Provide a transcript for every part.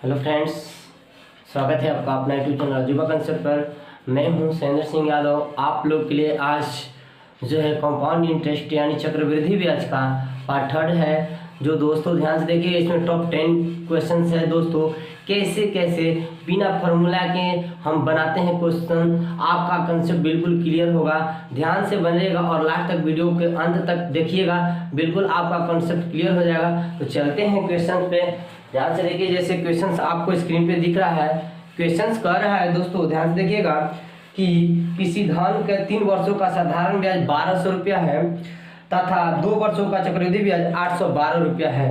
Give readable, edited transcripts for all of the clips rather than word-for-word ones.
Hello friends, स्वागत है आपका अपना यूट्यूब चैनल अजूबा कंसेप्ट पर। मैं हूं सैंदर सिंह यादव। आप लोग के लिए आज जो है कंपाउंड इंटरेस्ट यानी चक्रवृद्धि ब्याज का पार्ट 3 है। जो दोस्तों ध्यान से देखिए, इसमें टॉप 10 क्वेश्चंस है दोस्तों। कैसे कैसे बिना फार्मूला के हम बनाते हैं क्वेश्चन, आपका कंसेप्ट बिल्कुल क्लियर होगा। ध्यान से बनेगा और लास्ट तक वीडियो के अंत तक देखिएगा, बिल्कुल आपका कंसेप्ट क्लियर हो जाएगा। तो चलते हैं क्वेश्चन पे। ध्यान से देखिए, जैसे क्वेश्चंस आपको स्क्रीन पे दिख रहा है। क्वेश्चंस कह रहा है दोस्तों, ध्यान से देखिएगा कि किसी धन के 3 वर्षों का साधारण ब्याज 1200 रुपया है तथा 2 वर्षों का चक्रवृद्धि ब्याज 812 रुपया है,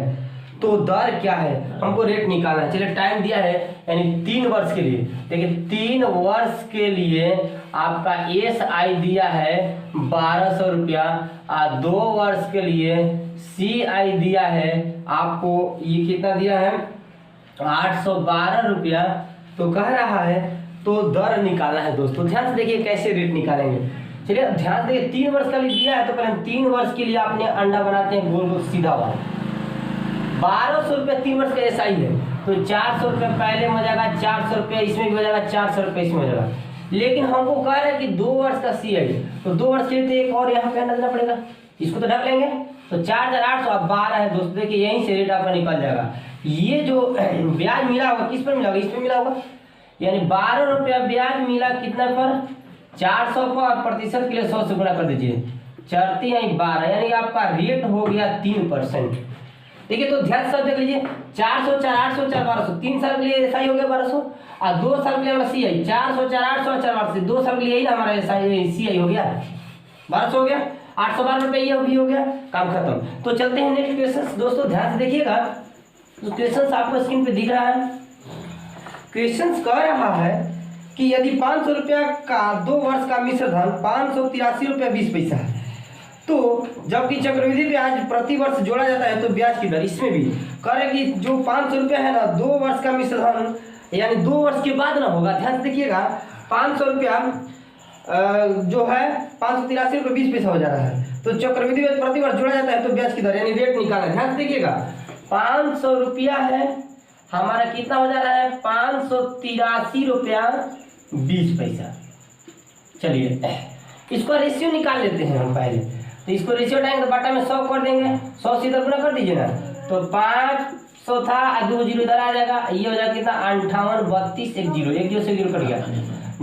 तो दर क्या है, हमको रेट निकालना है। चलिए, टाइम दिया है यानी 3 वर्ष के लिए। देखिए 3 वर्ष के लिए आपका SI दिया है 1200 रुपया और 2 वर्ष के लिए CI दिया है आपको, ये कितना दिया है 812 रुपया। तो कह रहा है तो दर निकालना है दोस्तों। ध्यान से देखिए कैसे रेट निकालेंगे। चलिए ध्यान देखिए, 3 वर्ष का लिए दिया है तो पहले हम 3 वर्ष के लिए आपने अंडा बनाते हैं गोल गोल सीधा वाला। 1200 रुपये 3 वर्ष का SI है तो 400 रुपये पहले में हो जाएगा, 400 रुपये इसमें भी हो जाएगा, 400 रुपये इसमें हो जाएगा। लेकिन हमको कह रहा है कि 2 वर्ष का CI है तो 2 वर्ष के लिए तो एक और यहाँ पे देना पड़ेगा, इसको तो ढक लेंगे। तो 4800 अब 12 है दोस्तों। देखिए यहीं से रेट आपका निकल जाएगा। ये जो ब्याज मिला होगा किस पर मिला होगा, इस पर मिला होगा, यानी 12 रुपया ब्याज मिला कितना पर 400 पर, और प्रतिशत के लिए 100 से गुणा कर दीजिए, 4×12 यानी आपका रेट हो गया 3%। देखिए तो ध्यान से देख लीजिए, 400 4 800 4 1200, 3 साल के लिए SI हो गया 1200 और 2 साल के लिए हमारा CI 400 4 800 4 1200, 2 साल के लिए ही ना हमारा CI हो गया 1200 हो गया, 812 रुपये ये भी हो गया, काम खत्म। तो चलते हैं नेक्स्ट क्वेश्चन दोस्तों। ध्यान से देखिएगा, तो क्वेश्चन आपको स्क्रीन पे दिख रहा है। क्वेश्चन कह रहा है कि यदि 500 रुपया का 2 वर्ष का मिश्र धन 583 रुपया 20 पैसा है, तो जबकि चक्रवृद्धि ब्याज प्रति वर्ष जोड़ा जाता है तो ब्याज की दर इसमें भी कह रहे कि जो 500 रुपया है ना 2 वर्ष का मिश्र धन यानी 2 वर्ष के बाद ना होगा। ध्यान से देखिएगा, 500 रुपया जो है 583 रुपये 20 पैसा हो जा रहा है, तो चक्रवृद्धि ब्याज प्रति वर्ष जोड़ा जाता है तो ब्याज की दर यानी रेट निकालना है। ध्यान से देखिएगा, 500 रुपया है हमारा, कितना हो जा रहा है 583 रुपया 20 पैसा। चलिए इसको रेशियो निकाल लेते हैं हम पहले। तो इसको रेशियो डालेंगे तो बाटा में 100 कर देंगे, 100 सीधा गुना कर दीजिए ना, तो 500 था 2 जीरो इधर आ जाएगा, ये हो जाएगा कितना 58 32 1 जीरो, 1 जीरो से जीरो कट गया,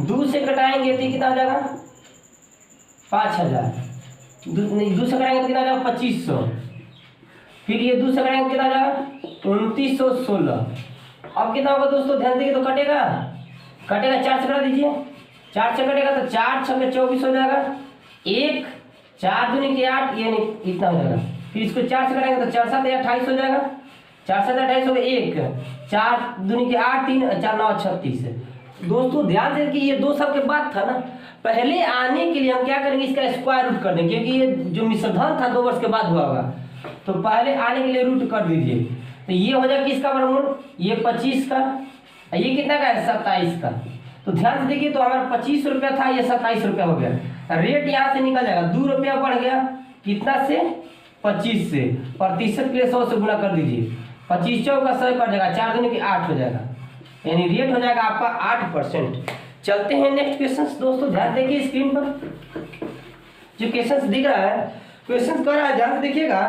2 से कटाएंगे तो कितना हो जाएगा 5000, 2 से कटाएंगे तो कितना हो जाएगा 2500, फिर ये 2 से कटाएंगे कितना हो जाएगा 2916। अब कितना होगा दोस्तों, ध्यान देखिए, तो कटेगा 4 से कटा दीजिए, 4 से कटेगा तो 4 6 में 24 हो जाएगा, 1 4 दूनी के 8 ये नहीं इतना हो जाएगा। फिर इसको 4 से कटाएंगे तो 4 7 28 हो जाएगा, 4 7 28 हो गया, 1 4 दूनी के 8 3 4 9 36। दोस्तों ध्यान दें कि ये 2 साल के बाद था ना, पहले आने के लिए हम क्या करेंगे, इसका स्क्वायर रूट कर देंगे, क्योंकि ये जो मिश्रधन था 2 वर्ष के बाद हुआ होगा, तो पहले आने के लिए रूट कर दीजिए। तो ये हो जाएगा किसका वर्गमूल, ये 25 का, ये कितना का है 27 का। तो ध्यान से देखिए, तो हमारा 25 रुपया था, ये 27 रुपया हो गया। रेट यहाँ से निकल जाएगा, 2 रुपया बढ़ गया कितना से 25 से, प्रतिशत के लिए 100 से गुना कर दीजिए, 25 चौका 100 कट जाएगा, 4 दूनी के 8 हो जाएगा, यानी रेट हो जाएगा आपका 8%। चलते हैं नेक्स्ट क्वेश्चन दोस्तों। ध्यान देखिए स्क्रीन पर जो क्वेश्चन दिख रहा है, क्वेश्चन कर रहा है, ध्यान देखिएगा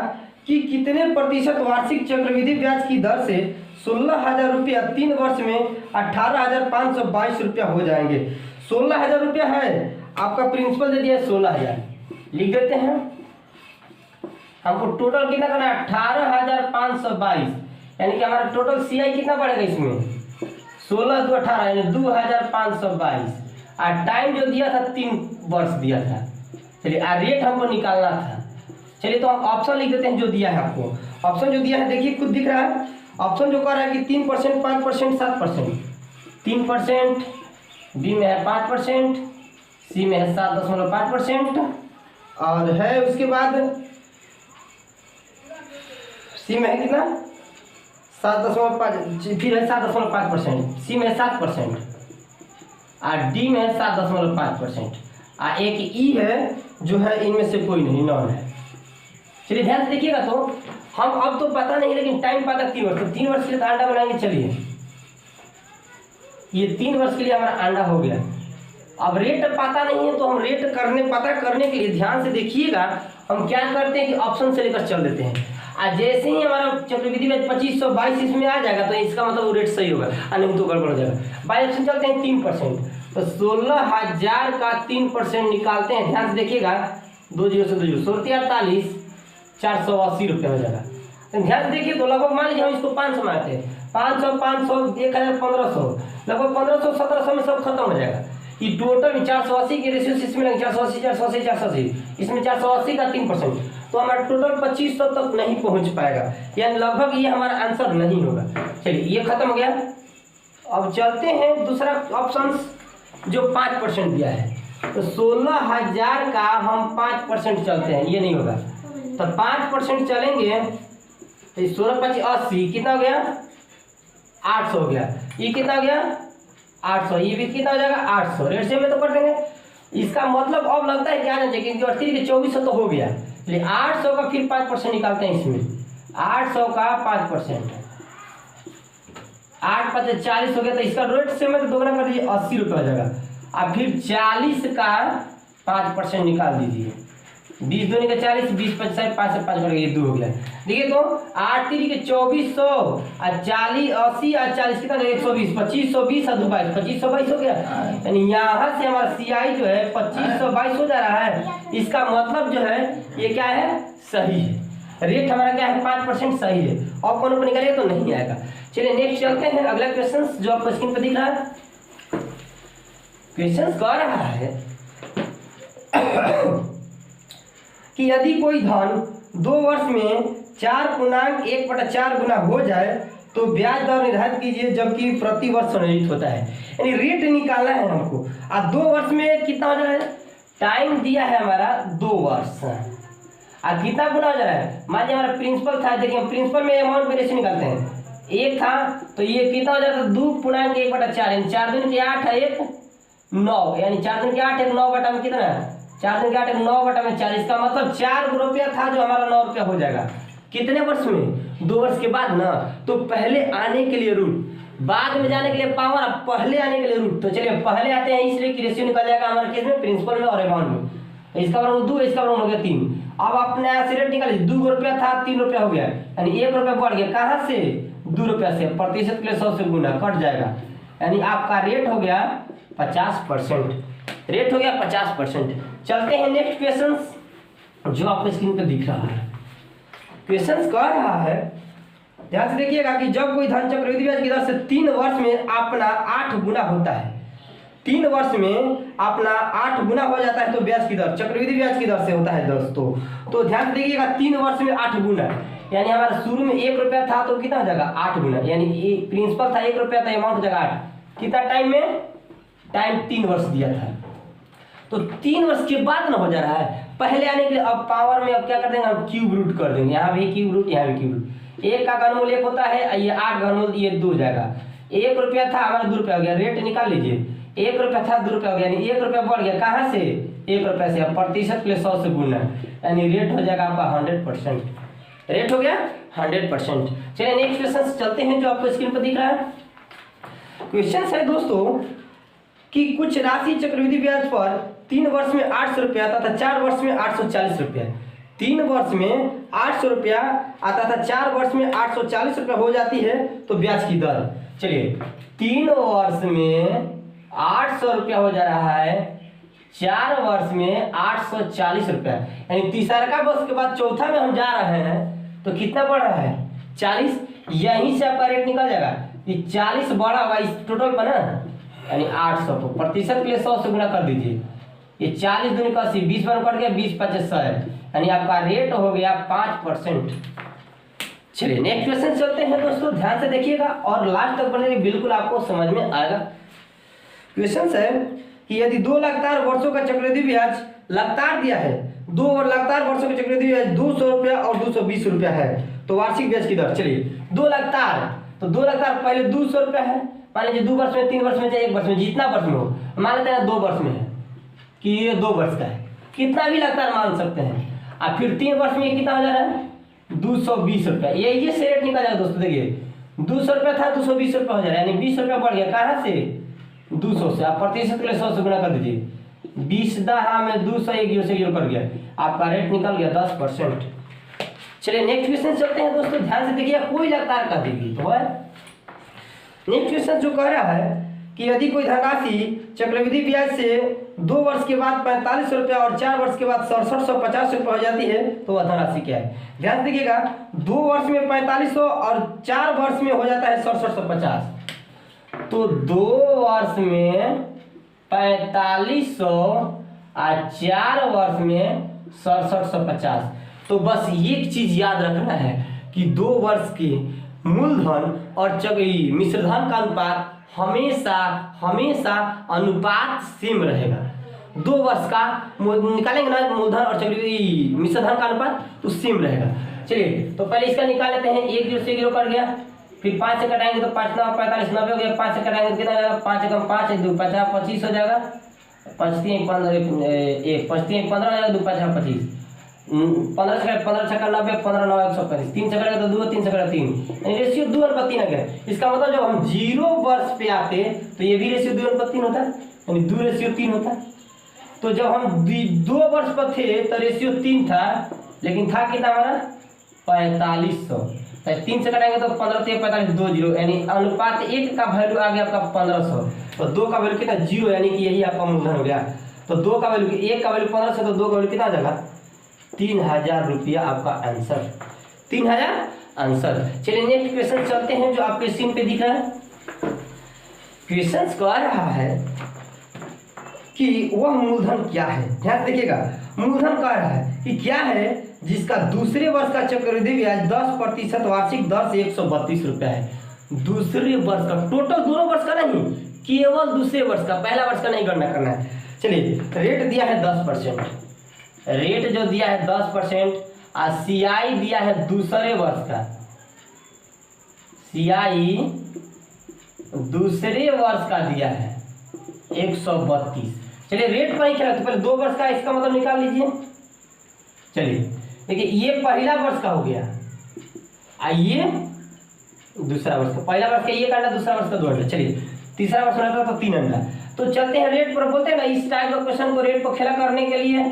कि कितने प्रतिशत वार्षिक चक्रवृद्धि ब्याज की दर से 16,000 रुपया 3 वर्ष में 18,522 रुपया हो जाएंगे। 16,000 रुपया है आपका, प्रिंसिपल दे दिया 16,000, लिख देते हैं। हमको टोटल कितना करना है 18,522, यानी कि हमारा टोटल CI कितना पड़ेगा इसमें 16 2 18 यानी 2,522, और टाइम जो दिया था 3 वर्ष दिया था। चलिए रेट हमको निकालना था। चलिए तो हम ऑप्शन लिख देते हैं जो दिया है आपको। ऑप्शन जो दिया है देखिए खुद दिख रहा है। ऑप्शन जो कह रहा है कि 3%, 5%, 7%, 3%, बी में है 5%, सी में है 7.5%, और है उसके बाद सी में है कितना 7.5, फिर है 7.5%, सी में है 7%, और डी में है 7.5%, और एक ई है जो है इनमें से कोई नहीं, नॉन है। चलिए ध्यान से देखिएगा, तो हम अब तो पता नहीं लेकिन टाइम पता 3 वर्ष, तो 3 वर्ष के लिए अंडा बनाएंगे। चलिए ये 3 वर्ष के लिए हमारा अंडा हो गया। अब रेट पता नहीं है तो हम रेट पता करने के लिए ध्यान से देखिएगा, हम क्या करते हैं कि ऑप्शन से लेकर चल देते हैं। आज जैसे ही हमारा चक्रवृद्धि ब्याज 2522 इसमें आ जाएगा तो इसका मतलब वो रेट सही होगा, नहीं तो गड़बड़ हो जाएगा। बाई ऑप्शन चलते हैं 3%, तो 16,000 का 3% निकालते हैं। ध्यान से देखिएगा, 2 0 से 2 0 48 480 रुपये हो जाएगा। तो ध्यान से देखिए, तो लगभग मान लीजिए हम इसको 500 मारते हैं, 500 500 1000 1500, लगभग 1500 1700 में सब खत्म हो जाएगा। ये टोटल 480 के रेशियो से इसमें लगे 480 480 480, इसमें 480 का 3%, तो हमारा टोटल 2500 तक नहीं पहुंच पाएगा, यानी लगभग ये हमारा आंसर नहीं होगा। चलिए ये खत्म हो गया। अब चलते हैं दूसरा ऑप्शन जो 5% दिया है, तो 16,000 का हम 5% चलते हैं, ये नहीं होगा। तो 5% चलेंगे तो 16 5 80 कितना हो गया 800 हो गया। ये कितना हो गया 800, ये भी कितना हो जाएगा 800। रेट से में तो कर देंगे। इसका मतलब अब लगता है क्या ना चाहिए कि 38 के 2400 तो हो गया, लेकिन 800 का फिर 5% निकालते हैं इसमें। 800 का 5%, 8 5 40 हो गया, तो इसका रेट से में तो दोगुना कर दीजिए 80 रुपये हो जाएगा। अब फिर 40 का 5% निकाल दीजिए, 20 दूनी का 40, 20 5 5 से 5 ये 2 हो गया। देखिए तो 8 3 के 2400 और 40 80 और 40 कितना 120, 2520 और 22 2522 हो गया। यानी यहाँ से हमारा CI जो है 2522 हो जा रहा है। इसका मतलब जो है ये क्या है, सही है। रेट हमारा क्या है 5% सही है। और कौन पर निकालेगा तो नहीं आएगा। चलिए नेक्स्ट चलते हैं, अगला क्वेश्चन जो आपको स्क्रीन पर दिख रहा है। क्वेश्चन कह रहा है कि यदि कोई धन 2 वर्ष में 4.1/4 गुना हो जाए तो ब्याज दर निर्धारित कीजिए, जबकि प्रति वर्ष संयोजित होता है। यानी रेट निकालना है हमको। अब 2 वर्ष में कितना हो जा रहा है, टाइम दिया है हमारा 2 वर्ष, अब कितना गुना हो जा रहा है। मान लीजिए हमारा प्रिंसिपल था, देखिए प्रिंसिपल में अमाउंट में रेशो निकालते हैं, 1 था तो ये कितना हो जाता है 2.1/4, यानी 4 दूनी के 8 है 1 9, यानी 4 दूनी के 8 1 9 बटा में कितना है 4 दूनी के 8 9 बटा में 4। इसका मतलब 4 रुपया था जो हमारा 9 रुपया हो जाएगा। कितने वर्ष में 2 वर्ष के बाद ना। तो पहले आने के लिए रूट, बाद में जाने के लिए पावर, अब पहले आने के लिए रूट। तो चलिए पहले आते हैं, इसलिए कि रेशियो निकल जाएगा हमारे केस में प्रिंसिपल में और अमाउंट में। इसका बराबर 2, इसका बराबर हो गया 3। अब अपने यहाँ से रेट निकालिए, 2 रुपया था 3 रुपया हो गया, यानी 1 रुपया बढ़ गया। कहाँ से 2 रुपया से, प्रतिशत के लिए 100 से गुना कट जाएगा, यानी आपका रेट हो गया 50%। रेट हो गया 50%। चलते हैं नेक्स्ट क्वेश्चन जो आपको स्क्रीन पे दिख रहा है। क्वेश्चन कह रहा है, ध्यान से देखिएगा कि जब कोई धन चक्रवृद्धि ब्याज की दर से 3 वर्ष में अपना 8 गुना होता है, 3 वर्ष में अपना 8 गुना हो जाता है तो ब्याज की दर चक्रवृद्धि ब्याज की दर से होता है दोस्तों। तो ध्यान से देखिएगा 3 वर्ष में 8 गुना, यानी हमारा शुरू में 1 रुपया था तो कितना हो जाएगा 8 गुना, यानी ये प्रिंसिपल था 1 रुपया था, अमाउंट हो जाएगा 8। कितना टाइम में, टाइम 3 वर्ष दिया था। तो 3 वर्ष के बाद ना हो जा रहा है, पहले आने के लिए अब पावर में अब क्या कर देंगे हम क्यूब रूट कर देंगे, यहाँ भी क्यूब रूट यहाँ भी क्यूब रूट। 1 का घनमूल 1 होता है, ये 8 घनमूल ये 2 हो जाएगा। 1 रुपया था हमारा 2 रुपया हो गया, रेट निकाल लीजिए। 1 रुपया था 2 रुपया हो गया, यानी 1 रुपया बढ़ गया। कहाँ से 1 रुपया से, अब प्रतिशत के लिए 100 से गुना, यानी रेट हो जाएगा आपका 100%। रेट हो गया 100%। चलिए नेक्स्ट क्वेश्चन चलते हैं जो आपको स्क्रीन पर दिख रहा है। क्वेश्चन है दोस्तों कि कुछ राशि चक्रवृद्धि ब्याज पर 3 वर्ष में 800 रुपया आता था, 4 वर्ष में 840 रुपया। 3 वर्ष में 800 रुपया आता था, 4 वर्ष में 840 रुपया हो जाती है तो ब्याज की दर। चलिए 3 वर्ष में 800 रुपया हो जा रहा है, 4 वर्ष में 840 रुपया, यानी तीसरा वर्ष के बाद चौथा में हम जा रहे हैं तो कितना बढ़ रहा है 40। यहीं से आपका रेट निकल जाएगा, ये 40 बढ़ा होगा इस टोटल पर ना, यानी 800 को प्रतिशत के लिए 100 से गुना कर दीजिए। ये 40 दूनी का 80, 20 बार कट गया, 20 5 100 है, यानी आपका रेट हो गया 5%। चलिए नेक्स्ट क्वेश्चन चलते हैं दोस्तों, ध्यान से देखिएगा और लास्ट तक पढ़ेंगे, बिल्कुल आपको समझ में आएगा। क्वेश्चन है कि यदि 2 लगातार वर्षों का चक्रवृद्धि ब्याज लगातार दिया है, 2 लगातार वर्षों का चक्रवृद्धि ब्याज 200 रुपया और 220 रुपया है तो वार्षिक ब्याज की दर। चलिए 2 लगातार, तो 2 लगातार पहले 200 रुपया है, मान लीजिए 2 वर्ष में 3 वर्ष में चाहे 1 वर्ष में, जितना वर्ष में हो, मान लेते हैं 2 वर्ष में है कि ये 2 वर्ष का है, कितना भी लगातार मान सकते हैं। अब फिर 3 वर्ष में कितना हो जा रहा है 220 रुपया, ये से रेट निकल जाएगा दोस्तों। देखिए 200 रुपया था 220 रुपया हो जा रहा है, यानी 20 रुपया बढ़ गया। कहाँ से 200 से, आप प्रतिशत के लिए 100 से गुणा कर दीजिए। 20 दहा में 200, एक जीरो से जीरो कट गया, आपका रेट निकल गया 10%। चलिए नेक्स्ट क्वेश्चन चलते हैं दोस्तों, ध्यान से देखिए, कोई लगातार कर देगी तो है। नेक्स्ट क्वेश्चन जो कह रहा है कि यदि कोई धनराशि चक्रवृद्धि ब्याज से 2 वर्ष के बाद 4500 रुपया और 4 वर्ष के बाद 6750 रुपये हो जाती है तो वह धनराशि क्या है। ध्यान देखिएगा, 2 वर्ष में 4500 और 4 वर्ष में हो जाता है 6750। तो 2 वर्ष में 4500 और 4 वर्ष में 6750। तो बस एक चीज याद रखना है कि 2 वर्ष के मूलधन और मिश्रधन का अनुपात हमेशा अनुपात सेम रहेगा। 2 वर्ष का निकालेंगे ना मूलधन और मिश्रधन का अनुपात तो सेम रहेगा। चलिए तो पहले इसका निकाल लेते हैं। 1 जीरो से 0 कट गया, फिर 5 से कटाएंगे तो 5 9 45 90 हो गया। 5 से कटाएंगे तो कितना जाएगा, 5 एकम 5 1 2 50 25 हो जाएगा। 5 3 15 1 5 3 15 हो जाएगा, 2 5 25 15 से 15 छक्का 90 15 9 135 3 से करेगा तो 2 3 से करेगा 3, यानी रेशियो 2:3 आ गया। इसका मतलब जब हम 0 वर्ष पे आते तो ये भी रेशियो 2:3 होता है, यानी 2:3 होता है। तो जब हम 2 वर्ष पर थे तो रेशियो 3 था, लेकिन था कितना हमारा 4500। 3 से कटाएंगे तो 15 3 45 2 0, यानी अनुपात 1 का वैल्यू आ गया आपका 1500 और 2 का वैल्यू कितना 0, यानी कि यही आपका मूलधन हो गया। तो 2 का वैल्यू 1 का वैल्यू 1500 तो 2 का वैल्यू कितना आ जाएगा 3000 रुपया आपका आंसर, 3000 आंसर। चलिए नेक्स्ट क्वेश्चन चलते हैं जो आपके स्क्रीन पे दिख रहा है। क्वेश्चन कह रहा है कि वह मूलधन क्या है। ध्यान देखिएगा, मूलधन कह रहा है कि क्या है जिसका दूसरे वर्ष का चक्रवृद्धि ब्याज 10% वार्षिक दर से 132 रुपया है। दूसरे वर्ष का, टोटल दोनों वर्ष का नहीं, केवल दूसरे वर्ष का, पहला वर्ष का नहीं गणना करना है। चलिए रेट दिया है 10%, रेट जो दिया है 10% और सीआई दिया है दूसरे वर्ष का, सीआई दूसरे वर्ष का दिया है 132। चलिए रेट पर ही खेला तो पहले 2 वर्ष का इसका मतलब निकाल लीजिए। चलिए देखिए, ये पहला वर्ष का हो गया, आइए दूसरा वर्ष का, पहला वर्ष का ये काटा, दूसरा वर्ष का 2 अंडा। चलिए तीसरा वर्ष रहता तो 3 अंडा। तो चलते हैं रेट पर, बोलते हैं ना इस टाइप का क्वेश्चन को रेट पर खेला करने के लिए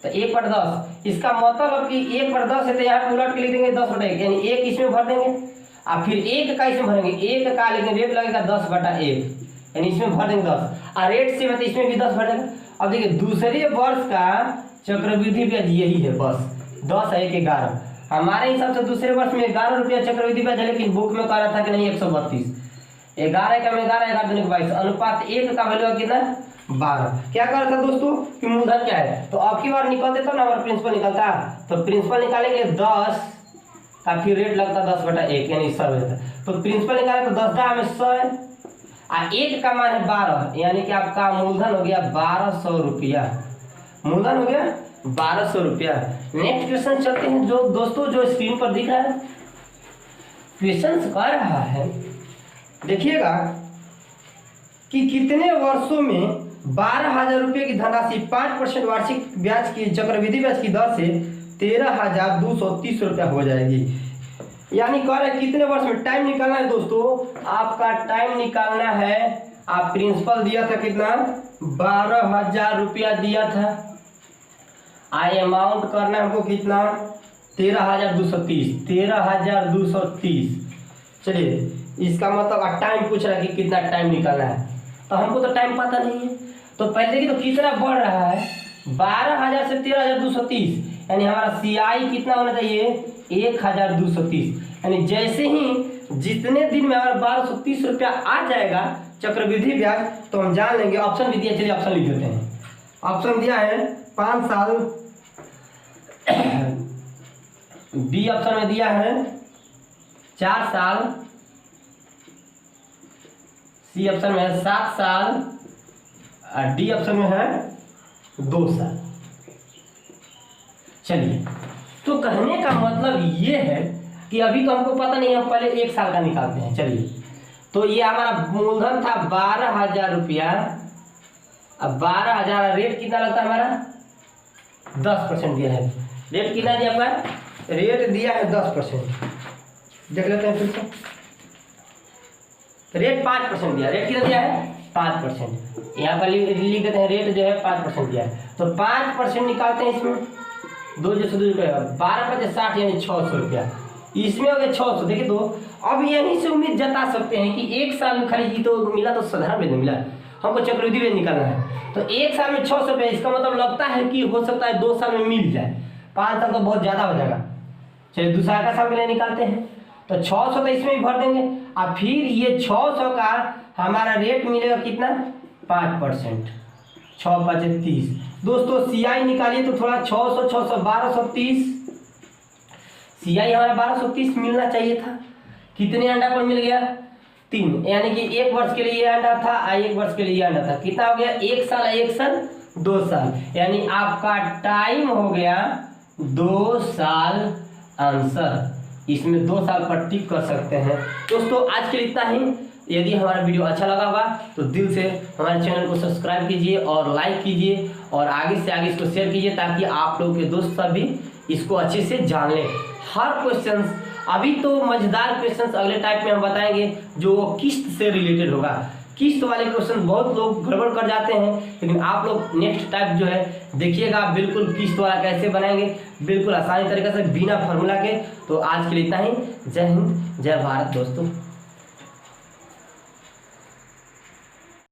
तो 1/10, इसका मतलब कि 1/10 है तो यहाँ उलट के लिख देंगे 10/1, यानी 1 इसमें भर देंगे और फिर 1 का इसमें भरेंगे, 1 का लेकिन रेट लगेगा 10/1, यानी इसमें भर देंगे 10 और रेट से मतलब इसमें भी 10 भर देंगे। अब देखिए दूसरे वर्ष का चक्रवृद्धि ब्याज यही है, बस 10 है 1 11। हमारे हिसाब से दूसरे वर्ष में 11 रुपया चक्रवृद्धि ब्याज है, लेकिन बुक में कह रहा था कि नहीं 132। 11 का 11 11 22, अनुपात 1 का वैल्यू कितना 12। क्या कर रहा था दोस्तों कि मूलधन क्या है, तो अब की बार निकलते तो ना हमारा प्रिंसिपल निकलता, तो प्रिंसिपल निकालेंगे 10 का फिर रेट लगता 10/1, यानी 100 रहता। तो प्रिंसिपल निकाले तो 10 का में 100 और 1 का मान है 12, यानी कि आपका मूलधन हो गया 1200 रुपया, मूलधन हो गया 1200 रुपया। नेक्स्ट क्वेश्चन चलते हैं जो दोस्तों जो स्क्रीन पर दिख रहा है। क्वेश्चन कह रहा है, देखिएगा कि कितने वर्षों में 12,000 रुपये की धनराशि 5% वार्षिक ब्याज की चक्रवृद्धि ब्याज की दर से 13,230 रुपया हो जाएगी। यानी कह रहे कितने वर्ष में, टाइम निकालना है दोस्तों, आपका टाइम निकालना है। आप प्रिंसिपल दिया था कितना 12,000 रुपया दिया था, आई अमाउंट करना है हमको कितना 13,230, 13,230। चलिए इसका मतलब टाइम पूछ रहा है कि कितना टाइम निकालना है, तो हमको तो टाइम पता नहीं है। तो पहले देखिए तो कितना बढ़ रहा है, 12,000 से 13,230, यानी हमारा सीआई कितना होना चाहिए 1,230। यानी जैसे ही जितने दिन में हमारा 1230 रुपया आ जाएगा चक्रवृद्धि ब्याज, तो हम जान लेंगे। ऑप्शन भी दिया, चलिए ऑप्शन लिख देते हैं। ऑप्शन दिया है 5 साल, बी ऑप्शन में दिया है 4 साल, सी ऑप्शन में है 7 साल और डी ऑप्शन में है 2 साल। चलिए तो कहने का मतलब ये है कि अभी तो हमको पता नहीं, हम पहले 1 साल का निकालते हैं। चलिए तो ये हमारा मूलधन था 12,000 रुपया, अब 12,000 रेट कितना लगता है हमारा 10% दिया है। रेट कितना दिया आपका, रेट दिया है 10%, देख लेते हैं फिर से। रेट 5% दिया, रेट कितना दिया है 5%। यहाँ पर लिख देते हैं रेट जो है 5% दिया है, तो 5% निकालते हैं इसमें। 2 जो 2 12 5 60 यानी 600 रुपया। इसमें हो गया 600। देखिए तो अब यहीं से उम्मीद जता सकते हैं कि एक साल में खाली ये तो मिला, तो साधारण ब्याज मिला, हमको चक्रवृद्धि ब्याज निकालना है। तो एक साल में 600 रुपये, इसका मतलब लगता है कि हो सकता है 2 साल में मिल जाए। 5 साल तो बहुत ज़्यादा हो जाएगा। चलिए दूसरा का साल के लिए निकालते हैं, तो 600 तो इसमें भी भर देंगे। और फिर ये 600 का हमारा रेट मिलेगा कितना, 5%। 6 5 30। दोस्तों CI निकालिए तो थोड़ा 600 600 1230। CI हमारा 1230 मिलना चाहिए था। कितने अंडा पर मिल गया, 3, यानी कि 1 वर्ष के लिए ये अंडा था और 1 वर्ष के लिए ये अंडा था। कितना हो गया, 1 साल 1 साल 2 साल, यानी आपका टाइम हो गया 2 साल आंसर। इसमें 2 साल पर टिक कर सकते हैं। दोस्तों आज के लिए इतना ही। यदि हमारा वीडियो अच्छा लगा होगा तो दिल से हमारे चैनल को सब्सक्राइब कीजिए और लाइक कीजिए, और आगे से आगे इसको शेयर कीजिए, ताकि आप लोग के दोस्त सब भी इसको अच्छे से जान लें। हर क्वेश्चन, अभी तो मजेदार क्वेश्चंस अगले टाइप में हम बताएंगे जो किस्त से रिलेटेड होगा। किस्त वाले क्वेश्चन बहुत लोग गड़बड़ कर जाते हैं, लेकिन आप लोग नेक्स्ट टाइप जो है देखिएगा, बिल्कुल किस्त वाला कैसे बनाएंगे, बिल्कुल आसानी तरीके से बिना फॉर्मूला के। तो आज के लिए इतना ही। जय हिंद, जय भारत दोस्तों।